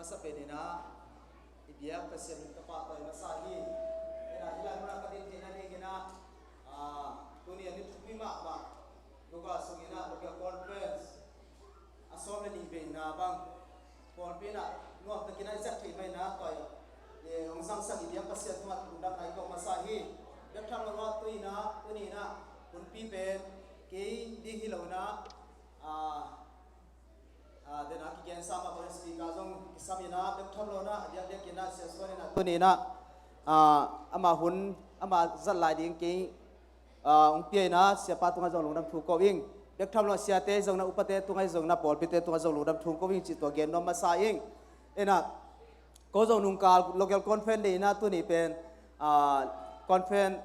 masa penina ibiak pasien kapa toy masahi ina hilan mana kadin jinani gina dunia ni tupima ba luga sungina luga conference asomne ni be na bang conference no takina exact mai na toy ye ongsang sang ibiak pasien tuat undang nai ko masahi dak thang lo tuina tunina kunpi pen ke di hilona dena ki gen sama ko speaker jong samina dak thang lo na dia dia kina se sori na tunina ama hun ama zalai ding ke ong pie na siapa tunga jong lungdam thu ko wing dak thang lo sia te jong na upate tunga jong na pol pite tunga jong lungdam thu ko wing chi to gen no ma sa ing ena ko jong nung kal local conference de na tu ni pen conference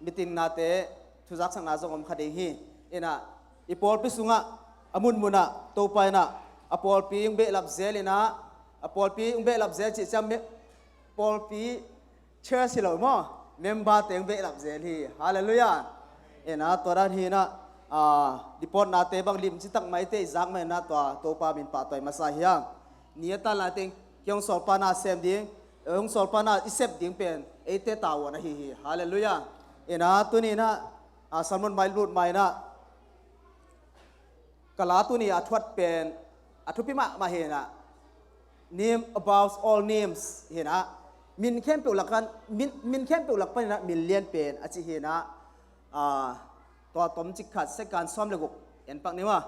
meeting na te thuzak sang na jong om khade hi ena ipol pi sunga amun muna to pai na apol pi ing be lap zelina apol pi ing be lap zel chi cham pol pi church lo mo member teng be lap zel hi hallelujah ena tora hi na dipot na te bang lim chi tak mai te zak mai na to pa min pa toy masa hiang niata la teng kyong sol pa na sem ding ong sol pa na isep ding pen ete tawo na hi hallelujah ena tuni na salmon mai lut mai na kala tu ni athwat pen athupi ma hena name about all names hena min khem pe ulakan min khem pe ulak pa na million pen achi hena to tom chi khat se kan som le guk en pak ni wa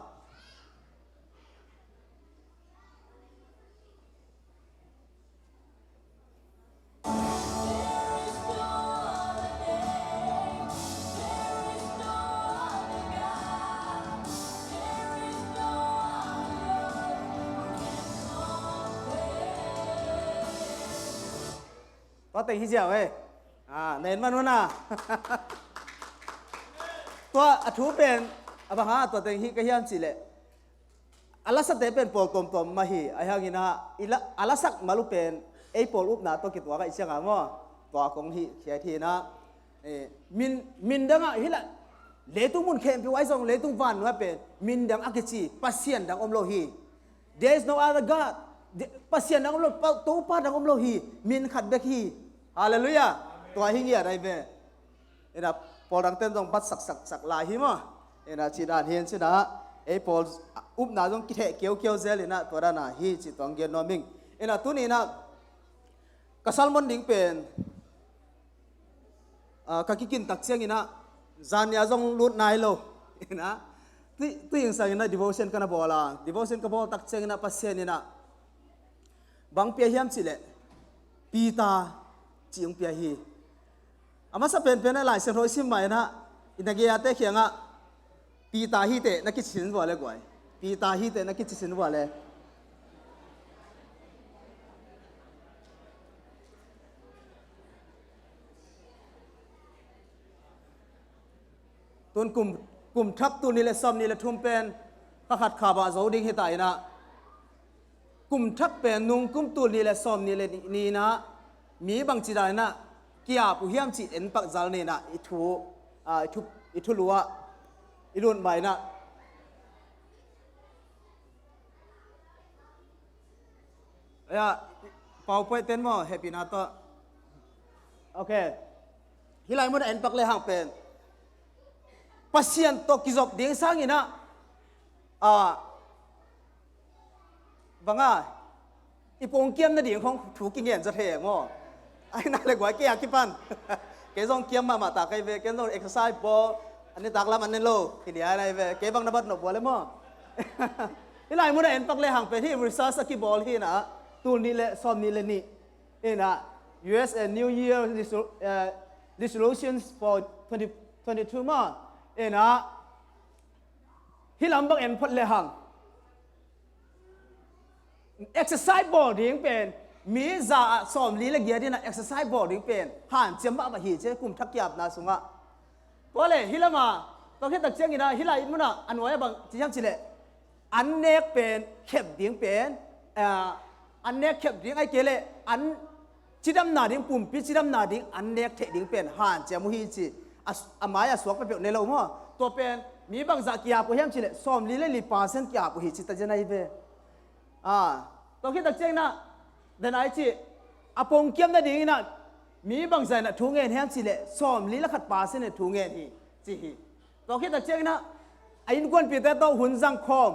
có tình hi dẻo ấy nền mà luôn tua thú bên bằng ha tua tình hi cái hiam chỉ lệ alasak te pen pol tom ma hi ai hang ina alasak malu pen ei pol up na to ki tua ka isya nga mo tua kong hi khia thi na min danga hi la le tu mun khem pi wai song le tu van wa pen min dang akichi pasien dang om lo hi there is no other god pasien dang om lo to pa dang om lo hi min khat bek hi hallelujah tua hi ngia dai ve ina pol dang ten dong bat sak lai hi mo ina chi dan hian chi na ei pol up na jong ki the keu zelina tora na hi chi tong gen no ming ina tuni na kasalmon ding pen ka kikin tak cheng ina zan ya jong lut nai lo ina tu ing sa ina devotion kana bola devotion ka bol tak cheng ina pasien ina bang pia hiam chi le pita chiung pia hi ama sa pen lai sem roi sim mai na ina ge ate khianga pita hi te na ki chin wale gwai pita hi te na ki chin wale ton kum thap tu ni le som ni le thum pen ka khat kha ba zo ding hi tai na kum thap pen nung kum tu ni le som ni le ni na mi bang chi dai na kia pu hiam chi en pak zal ne na ithu luwa ilun mai na ya pau poi ten mo happy na to okay hilai mo en pak le hang pen pasien to kizop ding sang ina banga ipong kiam na ding khong thu ki ngen za the mo ai na le gwai ke ya ki pan ke jong kiam ma ta kai ve ke jong exercise bo anh ấy tạc làm anh ấy lâu thì dia này về kế bằng nó bắt nộp vào lấy mò cái này muốn anh bắt lấy hàng về thì research cái ball hi na tool ni le som ni le ni na US and New Year resolutions for 2022 mà na hi làm bằng anh phát lấy hàng exercise ball điếng pen mi za som li le gia đi na exercise ball điếng pen hàn chiếm bạ hi chứ cùng thắc kiap na sunga có lẽ hilama tôi khi tập chương ina hilai muốn à anh nói bằng chỉ chẳng chỉ lệ anh nét pen khép tiếng pen anh nét khép tiếng ai kể lệ anh chỉ đâm nà tiếng bùm pi chỉ đâm nà tiếng anh nét thể tiếng pen hàn chỉ mua hi chỉ amaya suak pe pe ne lo mo to pen mi bang za kia ko hem chỉ lệ som li le li percent kia ko hi chỉ ta janai ve ตัวคิดตักเจงนะเดินไอจีอปงเกียมนั่นดีนะมีบางใจนะทุ่งเงินแฮมสิเละซ้อมลีละขัดป่าสิเนี่ยทุ่งเงินฮีจีฮีตัวคิดตักเจงนะไอ้คนปีเตต้าหุ่นจังคอม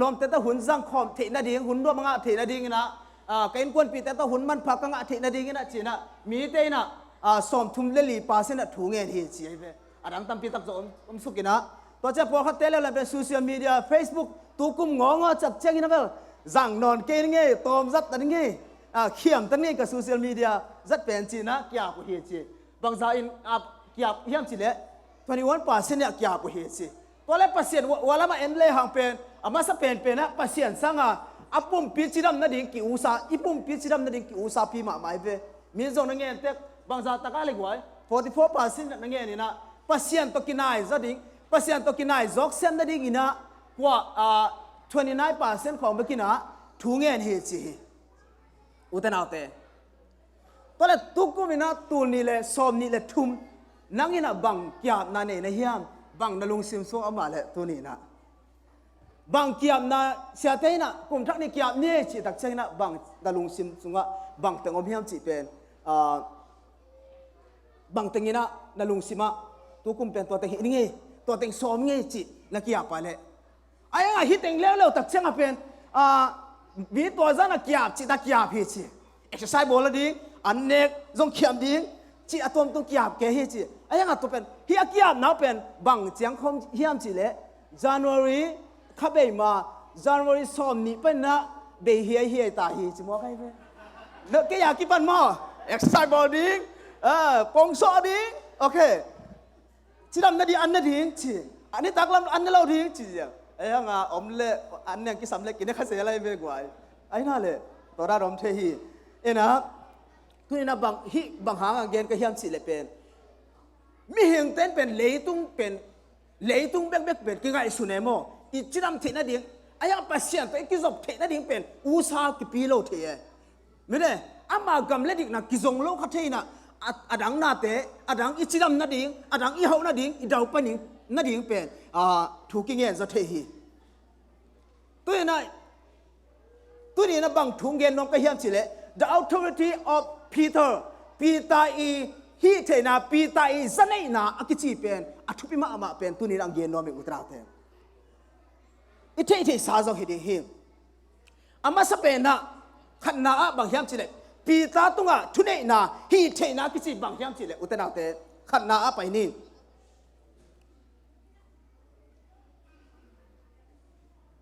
ลมเตต้าหุ่นจังคอมเทนาดีหุ่นด้วยมังะเทนาดีนะไอ้คนปีเตต้าหุ่นมันพักกังะเทนาดีนะจีนะมีเตนะซ้อมทุ่มเลลีป่าสิเนี่ยทุ่งเงินฮีจีเว้ยอันตั้มปีตักจะสุกินะตัวเจ้าพวกเขาเตะแล้วเป็นโซเชียลมีเดียเฟซบุ๊กตุกุมงงจับเจงนะเว้ยจังนอนเกยงี้ตอมจัดตันงี้เขียมตันงี้กับโซเชียลมีเดียจัดเป็นจีนะกี่อากุเฮจีบางใจอินกี่อาเฮียมจีเละ21%เนี่ยกี่อากุเฮจีตัวเล็กเปอร์เซ็นต์วันละมาเอ็นเลยห่างเป็นอามาสเปนเป็นนะเปอร์เซ็นต์สังอาปุ่มพิจิตรนั่นดิ่งกี่อุตสาอีปุ่มพิจิตรนั่นดิ่งกี่อุตสาพีมาไม่เว้มีส่วนนั่งเงี้ยเต็กบางใจตะการเล็กไว้44%นั่งเงี้ยนี่นะเปอร์เซ็นต์ตัวกินายจะดิ่งเปอร์เซ็นต์ตัวกินายจอกเซนนั่นดิ่งนะกว่า29%ของเมื่อกี้นะทุ่งเงินเฮจีอุตนาเตตัวเล็กตุกุมินะตูนี่เลยซ้อมนี่เลยทุ่มนั่งนี่นะบังเกียบนั่นเองนะเฮียมบังนลุงซิมซูอามาเลยตัวนี้นะบังเกียบนะเสียเตนะกลุ่มทักนี่เกียบนี่จีตักเชนะบังนลุงซิมซูงะบังเตงอมเฮียมจีเป็นบังเตงินะนลุงซิมะตัวกุมเป็นตัวเตงนี่ตัวเตงซ้อมนี่จีนักเกียบไปเลยไอ้ยังฮิตเตงเร็วๆตักเชงเป็นมีตัวจ้านักเกียบจีตักเกียบเฮจีเอ็กซ์ไซส์บอลดีอันเน็กจงเขียมดีจีอะตอมต้องเกียบแกเฮจีไอ้ยังตัวเป็นเฮียเกียบน่าเป็นบังเจียงคงเฮียมจีเลยJanuary ขับไปมา January ซ้อมนี่เป็นนะเบียเฮียตาเฮจีมั้งใครเป็นเลิกแกอยากกินปันมั้งเอ็กซ์ไซส์บอลดีปงซ้อดีโอเคจีดำนั่นดีอันนั่นดีจีอันนี้ตักลำอันนั้นเราดีจีไอ้ยังอมเล่อันนี้กินสำเร็จกินได้ข้าเสียอะไรไปกว่าไอ้นั่นเลยตัวเราดมเทฮีเอ็นะทุนี่นะบางหางเกณฑ์ก็เฮียมสิเลยเป็นมีเฮงเต้นเป็นเลยตุ้งเบกเป็นกี่ไงสุนัยโมอีจีดำเทน่ะดิ่งไอ้ยังปัสเซียนตัวกิจบเทน่ะดิ่งเป็นอุตสาหกิปีโลเทไม่ได้อามากำเล่ดิกนะกิจงโลกเทน่ะอดังนาเตอดังอีจีดำน่ะดิ่งอดังอีเฮาน่ะดิ่งอีดาวปนิงน่ะดิ่งเป็นถูกกิเงี้ยจะเทฮีตัวนี้นะบางทุ่งเงินน้องก็เฮียมสิเลย the authority of Peter hi the na Peter zanai na akichi pen athupi ma ama pen tu ni rang yen no me utra te ite sa zo hi de hi ama sa pen na khan na a bang hiam chi le Peter tunga thune na hi the na kichi bang hiam chi le utana te khan na a pai ni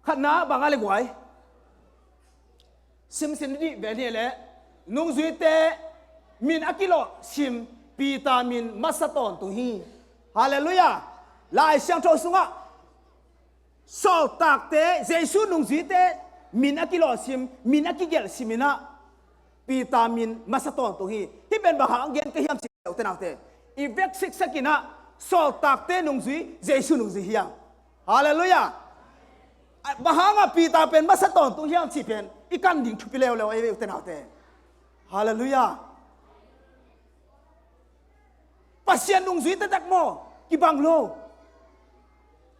khan na bang ale gwai sim sin di ben he le nung zui te min akilo sim Peter min masaton tu hi hallelujah lai siang tho sunga so tak te jesu nung zui te min akilo sim min akigel simina Peter min masaton tu hi hi ben ba hang gen ka hiam si te nak te i vek sik sakina so tak te nung zui jesu nung zui hiang hallelujah ba hanga Peter pen masaton tu hiang chi pen ikan ding thupi lew lew ai te nak te hallelujah pasien nung zui te tak mo ki bang lo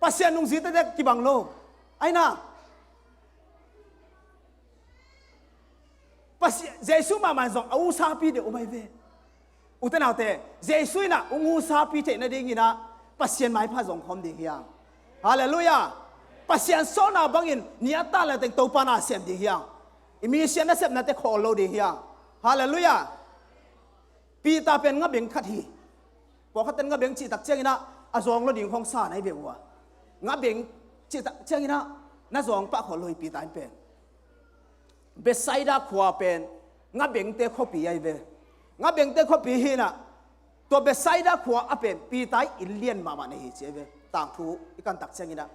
pasien nung zui te tak ki bang lo ai na pasien jesu ma man zong au sa pi de o mai ve u te nào te jesu na u sa pi te na ding ina pasien mai pha zong khom ding hiang hallelujah pasien so na bangin nia ta la teng to pa na sem ding hiang imi sian na sep na te khol lo ding hiang hallelujah Peter pen nga beng khat hiพอเขาเต้นงาเบงจีตักเชียงนะอาจงเราดิ่งห้องซ่าในเบงวะงาเบงจีตักเชียงนะน่าจงปะขอลอยปีตายเป็นเบสไซด้าขวาเป็นงาเบงเตะข้อปีไอเบงาเบงเตะข้อปีฮีน่ะตัวเบสไซด้าขวาเป็นปีตายอินเลียนมาในฮีเจเบต่างทูอีกันตักเชียงนะ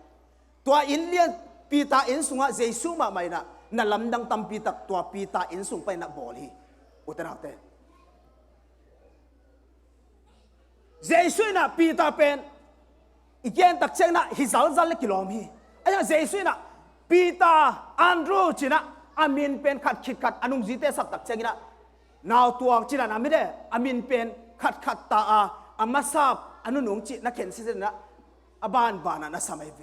ตัวอินเลียนปีตายอินสุงะเจสูมาไม่น่ะน่ะลำดังตำปีตักตัวปีตายอินสุงไปน่ะบอลฮีอุตนาเตเจสุน่ะปีตาเป็นอีกอย่างตักเชงน่ะฮิซาลซัลเล็กกิโลมีไอ้ยังเจสุน่ะปีตาอันรูจิน่ะอามินเป็นขัดขิดขัดอนุจิเตสับตักเชงน่ะนาวตัวจิน่ะนามิเดอามินเป็นขัดตาอามาซาบอนุหนุงจิน่ะเข็นซิเซน่ะอบานบานะน่ะสมัยเว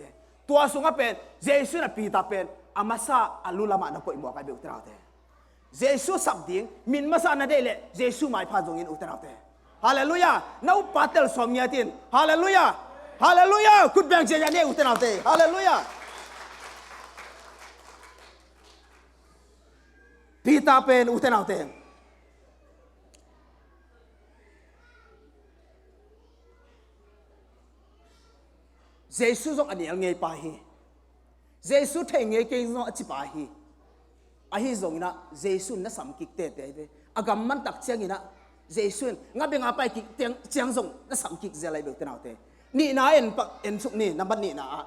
ตัวสุงะเป็นเจสุน่ะปีตาเป็นอามาซาอัลลุลามาน่ะปอยหมวกไอเบลตราเต Giêsu sắp tiếng min mà sao na đây lệ Giêsu mai pha dùng in uten ảo thế Hallelujah nấu patel som nhà tin Hallelujah Hallelujah cút bèn chơi nhà này uten ảo thế Hallelujah Peter pen uten ảo thế Giêsu dùng anh ấy nghe pa hi Giêsu thấy nghe cái nó chỉ pa hi ahi zong na Giêsu na sam kik te te ve agam man tak chiang ina Giêsu nga be nga pai kik tiang chiang zong na sam kik zelai be tenau te ni na en suk ni number ni na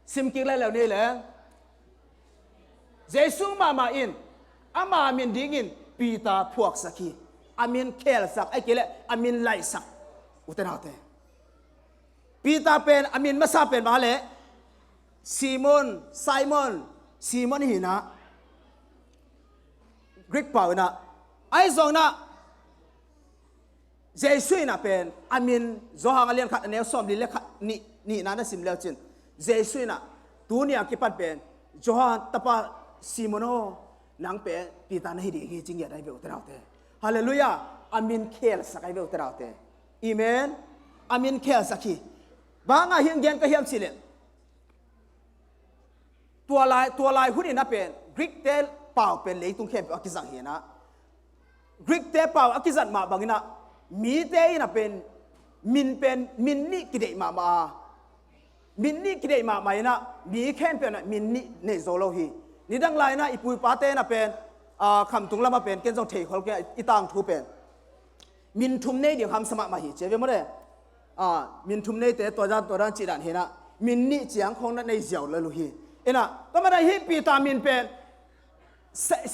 sim kik lai lo ni le Giêsu ma in ama min ding in Peter phuak sakhi amin khel sak ai kele amin lai sak utenau te Peter pen amin masa pen ma le Simon hina Greek pau na ai zong na Giêsu na pen amin zo hang alian khat ne som li le khat ni na sim leo chin Giêsu na tunia ki pat pen zo tapa Simono nang pe Peter na hi hi jing ya dai be utarau te hallelujah amin khel sakai be utarau te amen amin khel sakhi ba nga hiang gen ka hiam chileตัวลายหุ่นน่ะเป็นกรีกเตลเป่าเป็นเลยตุงเข้มอักษัตริย์เห็นนะกรีกเตลเป่าอักษัตริย์มาบางนะมีเตยน่ะเป็นมินนี่กิเลมามินนี่กิเลมาไม่นะมีแค่เป็นมินนี่เนโซโลฮีนี่ดังไรนะอีปุยปาเตน่ะเป็นคำตุงละมาเป็นเกณฑ์จงเทเขาแกอีต่างทูเป็นมินทุมเนเดี๋ยวคำสมัครมาหิเจ็บไหมเลยมินทุมเนแต่ตัวด้านจีดันเห็นนะมินนี่เจียงคงนั้นในเจียวเลยลูฮีเนาะก็มาได้ฮิปีตามินเป็น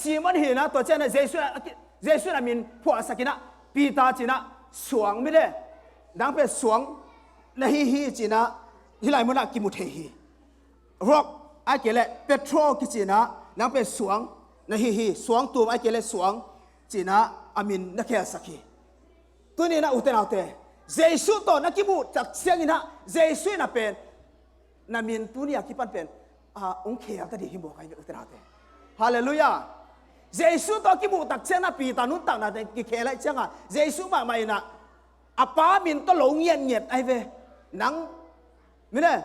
ซีมันเห็นนะตัวเจ้าเนี่ยเจสุน่ะมินพวกสักกินะปีตาจีนะสวงไม่ได้ดังเป็นสวงในฮิจีนะที่ไรมันน่ะกิมุเทฮีรอกไอ้เกล็ดเปโตรกิจีนะดังเป็นสวงในฮิสวงตัวไอ้เกล็ดสวงจีนะอามินนักเขียสักขีตัวนี้นะอุตนาเตเจสุตัวนักกิมุจากเสียงนะเจสุน่ะเป็นนามินตัวนี้กิปันเป็นองค์เขียตัดหิมบอกใครอุตราเตฮาเลลูยาเยซูตอกิบุตักเชนะปีตานุตักนะแต่กิเขลัยเชงอ่ะเยซูมาไม่นะอาป้ามินต้นหลงเงียบไอ้เวนังมิเนี่ย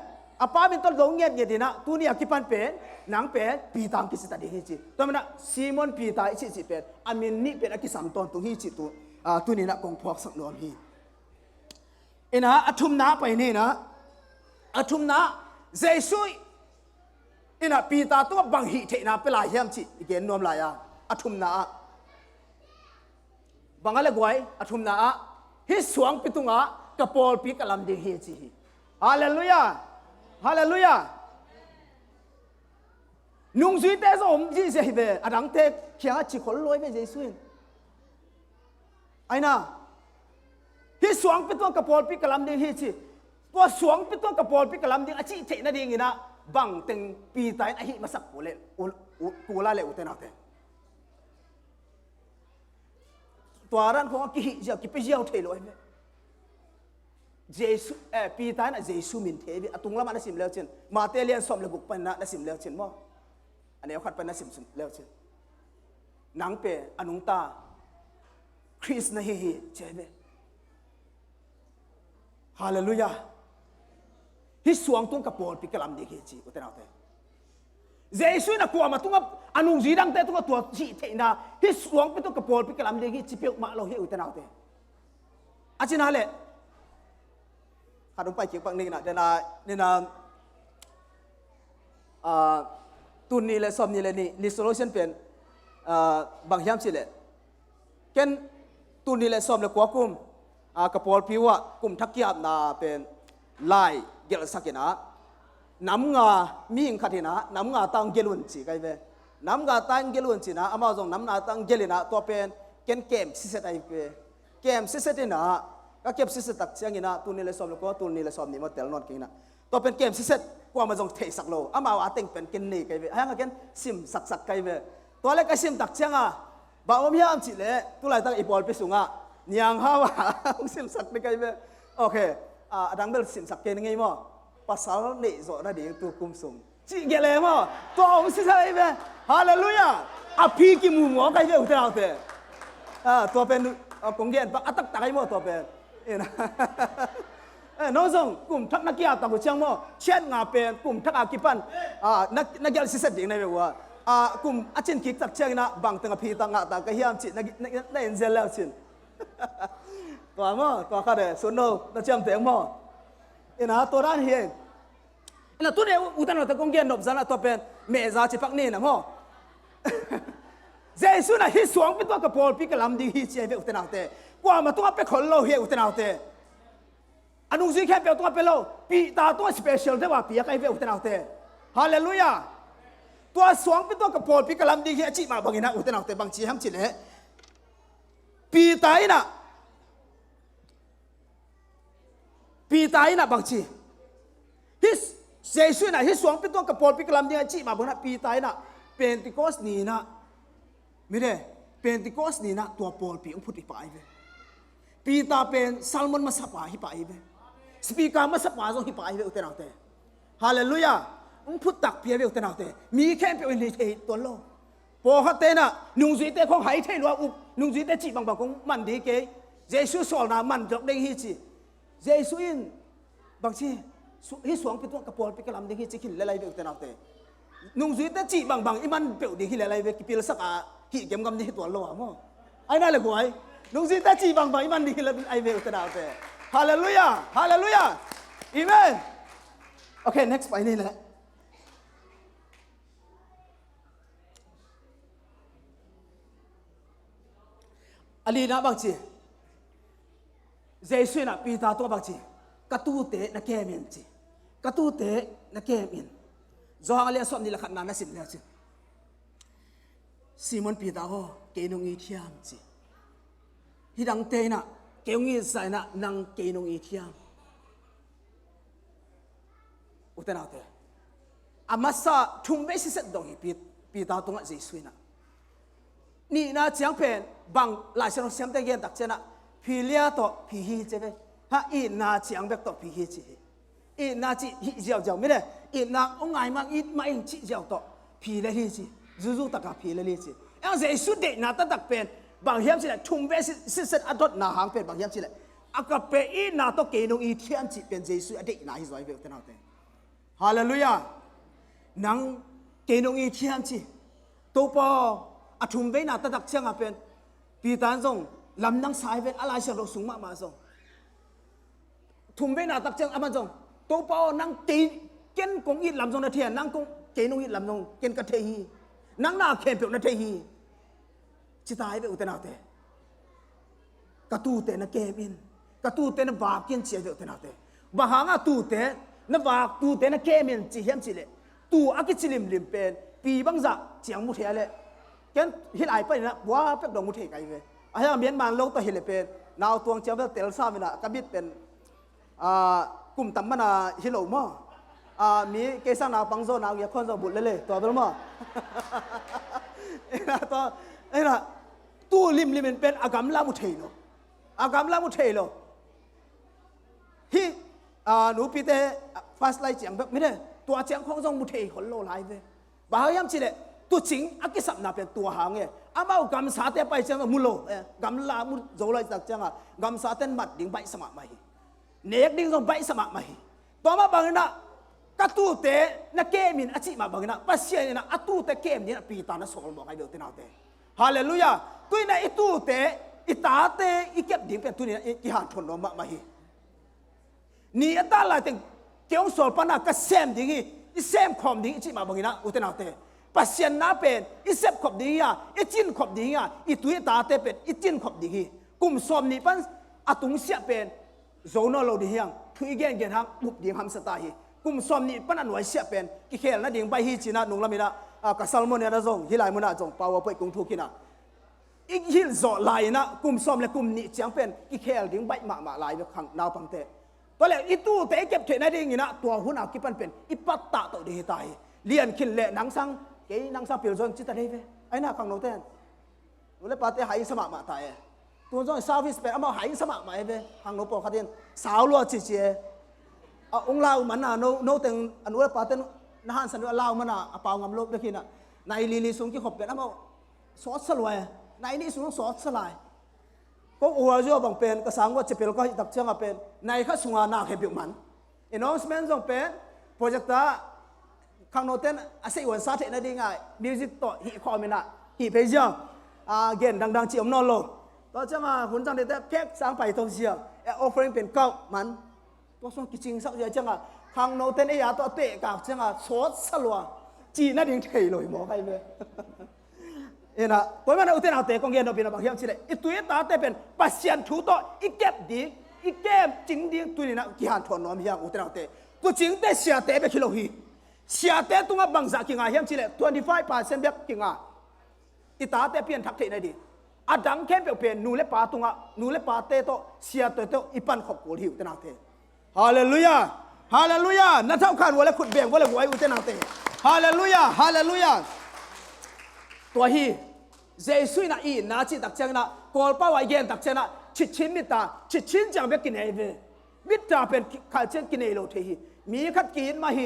อาป้ามินต้นหลงเงียบดีนะตัวนี้กิปันเป็นนังเป็นปีตามกิสตัดหิจิตัวมันนะซีมอนปีตาอิจิเป็นอามินนี่เป็นกิสัมตอนตัวหิจิตัวนี้นะกงพวกสักนวมหิเอ็นะอัทุมนาไปนี่นะอัทุมนาเยซูอินะปีตาตัวบังหิเทนะเปลายเฮียมจิอีกเกนนวมลายอัทุมนาบังอะไรกวยอัทุมนาฮิสวงปิตุงกระปอลปีกลำดิเฮจิฮาเลลูยาฮาเลลูยานุ่งสุยเตสอมจีเซเบอดังเตเขียงจิขอลอยไปเจสุนไอ้น่ะฮิสวงปิตุงกระปอลปีกลำดิเฮจิตัวสวงปิตุงกระปอลปีกลำดิอจิเทนะดิงินะบังเต็งปีตายไอ้หิมาสักกูเล่กูลาเล่อุเตนาเตตัวร้านของกิฮิจะกิไปเยี่ยวเทลอยไหมเจสุปีตายน่ะเจสุมินเทวิตุงละมันน่ะสิมเลวเช่นมาเตเลียนสอมเลกุกปันน่ะสิมเลวเช่นมั้งอันนี้ขัดปันน่ะสิมเลวเช่นนังเปอนุงตาคริสต์น่ะฮิเจเบฮาเลลูยาฮิสวงตุงกระปอลปิกลำดีเฮจิอุตนาเตเจสุนักกว่ามาตุงอนุจีดังเตตุงตัวจีเทนะฮิสวงปิตุงกระปอลปิกลำดีเฮจิเปียวมาโลเฮอุตนาเตอาจินาเลขาดลงไปเกี่ยวกับนี่นะเดี๋ยวนะตุนนี่เลยสมนี่เลยนี่โซลูชันเป็นบางยามสิเลยเช่นตุนนี่เลยสมเลยกว่ากุมกระปอลผิวกุมทักยามนาเป็นลายเกลสักนะน้ำงามีอิงขัดนะน้ำงาตั้งเกลุนจีกันเวน้ำงาตั้งเกลุนจีนะอามาจงน้ำงาตั้งเกลินะตัวเป็นเกมซิเซตไอเวเกมซิเซตนะก็เก็บซิเซตตักเชียงนะตุนนี่เลยสอบแล้วก็ตุนนี่เลยสอบนี่มาเตลนอนกินนะตัวเป็นเกมซิเซตกว่ามาจงเทสักโลอามาว่าเต็งเป็นเกนนี่กันเวให้มาเกนซิมสักกันเวตัวเล็กก็ซิมตักเชียงบ่าวมีห้ามจีเลยตัวไหนตั้งอีบอลไปสูงเนียงฮาวซิมสักนี่กันเวโอเคดังเบลสินสักเกนไงมั้งภาษาเนี่ยโจน่ะเดี๋ยวตัวกุมส่งจีเกเลยมั้งตัวองค์สิใช่ไหมฮ ฮาเลลูยาอภิกิมูงอใครเว้ยอุตนาเตตัวเป็นกงเดียนปะอัตตักไอ้โมตัวเป็นนะน้องส่งกลุ่มทักนักกีฬาตะกุเชียงโมเช่นงาเป็นกลุ่มทักอากิปันนักกีฬาสิเสด็จในเวกลุ่มอาชินคิกตักเชียงนะบางตังพีตังงาตากระเฮียมจินักเอ็นเซลแล้วชินตัวโมตัวข้าเดสุนโนนักเชียงเตียงโมนะตัวด้านเฮียนะตัวเดียวอุตนาตะกงเดียนนบซันตัวเป็นเมซาจิปักนี่นะโมเจสุนะฮิสวงเป็นตัวกระโปรงพิกลำดีฮิเชียเวอุตนาเตกว่ามาตัวเป็นคนโลเฮียอุตนาเตอันนู้นสิแค่เป็นตัวเป็นโลปีตาตัวสเปเชียลได้ว่าปีอะไรเวอุตนาเตฮาเลลูยาตัวสวงเป็นตัวกระโปรงพิกลำดีฮิจิมาบางอย่างนะอุตนาเตบางทีห้ามจิเล่ปีตายนะบางทีฮิสเจสุนะฮิสวงเป็นตัวกระโปรงพิกลำดีฮิจิมาบางอย่างปีตายนะเป็นติโกสนีนะไม่ได้เป็นติโกสนี่นะตัวปอลปีองพุทธิปายเวปีตาเป็นซัลมอนมาสับปะฮิปายเวสปีกามาสับปะจงฮิปายเวอุตนาเตฮาเลลูยาองพุทธักเพียเวอุตนาเตมีแค่เป็นอินเทตัวโลพอฮัตเตนะนุ่งจีเตของหายเทลัวอุบนุ่งจีเตจีบางของมันดีเกยเยซูสอนนะมันจบได้ฮิจิเยซูอินบางทีฮิสวงเป็นตัวกระปอลเป็นกระลำดีฮิจิขินละลายเวอุตนาเตนุ่งจีเตจีบางอีมันเปลวดีฮิละลายเวกิปิลสักอาฮิเกมกำนี้ตัวโลอ่ะมั้งไอ้นั่นเลยกูไอ้นุ่งสีตาจีบางมันดีเลยไอ้เวลตนาเตฮาเลลูยาฮาเลลูยาอาเมนโอเค next ไปนี่แหละอันนี้นะบางทีเจสุนะปีตาตัวบางทีกระตูเตะนักเกมินจีกระตูเตะนักเกมินจอฮังเลียสอนนี่ละขันนานะสิเนี่ยจีซีมอนปีตาโฮเกนงอีเทียมจีฮิดังเตนะเกนงอีใส่นะนังเกนงอีเทียมอุตนาเตอามาซาทุ่มเบสิเซตดงฮีปีตาตรงนั้นเจสุนะนี่นะเจียงเป็นบางหลายคนเสียงเตเกียนตักเจนะพิเลียโตพิฮิเจเวฮะอีนาเจียงเบกโตพิฮิจีอีนาจีฮิเจียวเจียวไม่ได้อีนาองไงมาอีมาอิงจีเจียวโตพิเลฮิจีจู่ๆตะกับพีเลยลิจิเอ็งเจสุดเดน่าตักเป็นบางเฮียมสิเลยทุ่มเบสิเซตอดดนาหางเป็นบางเฮียมสิเลยอากับเป็นอีน่าต้องเกณฑ์อีเทียนจิเป็นเจสุอดีตน่าฮิสไว้เวลเตนาเตฮาเลลูยานังเกณฑ์อีเทียนจิตัวปอทุ่มเบน่าตักเชียงอาเป็นปีตันส่งลำนังสายเป็นอะไรเชียงเราสูงมากมาส่งทุ่มเบน่าตักเชียงอามันส่งตัวปอนังตีเกณฑ์กงอีลำส่งนาเทียนนังกงเกณฑ์อีลำส่งเกณฑ์กระเทียนังนาเข็มเปล่านาเทียจิตายไปอุตนาเตกระตูเตนะเกมินกระตูเตนะบาปกินเชียอุตนาเตบางหางตูเตนะบาปตูเตนะเกมินจีเฮียมจิเลตูอากิจิลิมเป็นปีบังจะเจียงมุเทเลแกนฮิลไอไปนะว่าเป็ดดงมุเทไกเวไอ้เมียนมาโลกตัวฮิลเป็นนาวตวงเจ้าเตลซามินะกบิดเป็นกลุ่มตั้มมันฮิโลมอมีเกษานาปังโซนาวเยคอนโซบุลเลยตัวเป็นมั้งเอ็นะตัวเอ็นะตู้ลิมเป็นอากาศลามุเทโลอากาศลามุเทโลฮีหนูปีเตฟาสไลเจียงแบบไม่ได้ตัวเจียงของจงมุเทคนโลไลเวบางอย่างสิเลยตัวจริงอากิสับนาเป็นตัวหางเงี้ยอามาอุกำสาเตไปเจียงมุโลกำลามุโจไลจากเจียงกำสาเตนมัดดิ่งใบสมัครมาฮีเนกดิ่งจงใบสมัครมาฮีตัวมาบางนะกระตูเตนะเกมินอาชิมาบางนะปัสเซียนะอัตูเตเกมนี่นะปีตานะสองบอกให้เดือดเตนาเตฮาเลลูยาตัวนี้อิตูเตอิตาเตอิเก็บดิ่งเป็นตัวนี้อิหานทนนมาฮีนี่อัตราถึงเกี่ยวสอบปนักก็เซมดิ่งอิเซมขอมดิ่งอิชิมาบางนะอุตนาเตปัสเซียนน่าเป็นอิเซมขอบดิ่งอ่ะอิจินขอบดิ่งอ่ะอิตัวอิตาเตเป็นอิจินขอบดิ่งกุมสอมนี่ปันอัตุงเสียเป็นโซนอโลดิ่งทุยเกนทางบุบดิ่งทำสไตล์กุมสอมนี่ปันอันไว้เสียเป็นกิเคลนั่นดิ่งไปฮีจีน่าหนุ่งละมินะกับซัลมอนเนี่ยนะจงฮิไลมุนะจงปาวไปกุงทุกินะอีกฮิลโซไลนะกุมสอมและกุมนี่เจียงเป็นกิเคลดิ่งใบมาไลแบบขังนาวปังเตตัวแรกอีตู้เตะเก็บเทนั่นดิ่งนะตัวหุ่นอากิปันเป็นอีปัตตาตัวดีตายเลียนขินเละนังสังเกยนังสังเปลี่ยนจนจิตตะเดเวไอ้น่าขังโนเตนตัวเล็กปาเตหายสมัครมาตายตัวจงซาวิสเป็นเอามาหายสมัครมาเวขังโนปอขัดเดียนสาวลัวจีเจองลาวมันน่ะโนเต็งอันนู้นปาเตนนะฮันสันว่าลาวมันน่ะเปล่างำลบเด็กน่ะ ในลีลีสูงกี่ขบเป็นเอาสอดสลวยในนี่สูงสอดสลายก็อัวจ่อบังเป็นก็สังว่าจะเป็นก็ตักเชื่อเป็นในข้าสุงานาเขบิวมันอินอสเมนจงเป็นโปรเจกต์ข้างโน้นเต้นอาศัยวันซาเทนได้ง่ายมิวสิกต่อฮิคอมินะฮิเพจยังเกณฑ์ดังๆจีอมนอลโลต่อจะมาหุ่นจังเด็ดแพ็กสร้างไปตรงเสียออฟเฟอร์เป็นเก้ามันตัวส่งกิจจริงสักอย่างจังข้างโน้นเต้นไอ้ยาตัวเตะกับจังสดสลัวจีนั่นเองเทเลยหมอใครเลยเอ็นะตัวมันอุตส่าห์เตะกองเงินเราเป็นบางอย่างสิเลยอีตัวตาเตะเป็นปัสยันถูต่ออีเก็บดีอีเก็บจริงดีตัวนี้นะกี่หันทอนน้อมยังอุตส่าห์เตะตัวจริงเตะเสียเตะไปคิโลฮีเสียเตะตัวงับบางจากกี่งาเฮียมสิเลย25%แบบกี่งาอีตาเตะเปลี่ยนทักเทนได้ดีอาดังเข้มเปลี่ยนนูเลปาตัวงานูเลปาเตะโตเสียตัวโตอีปันขบโกลหิวอุตส่าห์เตะฮาเลลูยาฮาเลลูยานั่นเท่ากันว่าเลยขุดเบี่ยงว่าเลยไว้อุตส่าห์เตะฮาเลลูยาฮาเลลูยาตัวฮีเจสุยน่ะอีน่าจิตักเจงน่ะกอลป้าไว้เย็นตักเจงน่ะชิดชินมิตาชิดชินจังเบกินเอเวมิตาเป็นข้าเจงกินเอโลเทฮีมีขัดกินมาฮี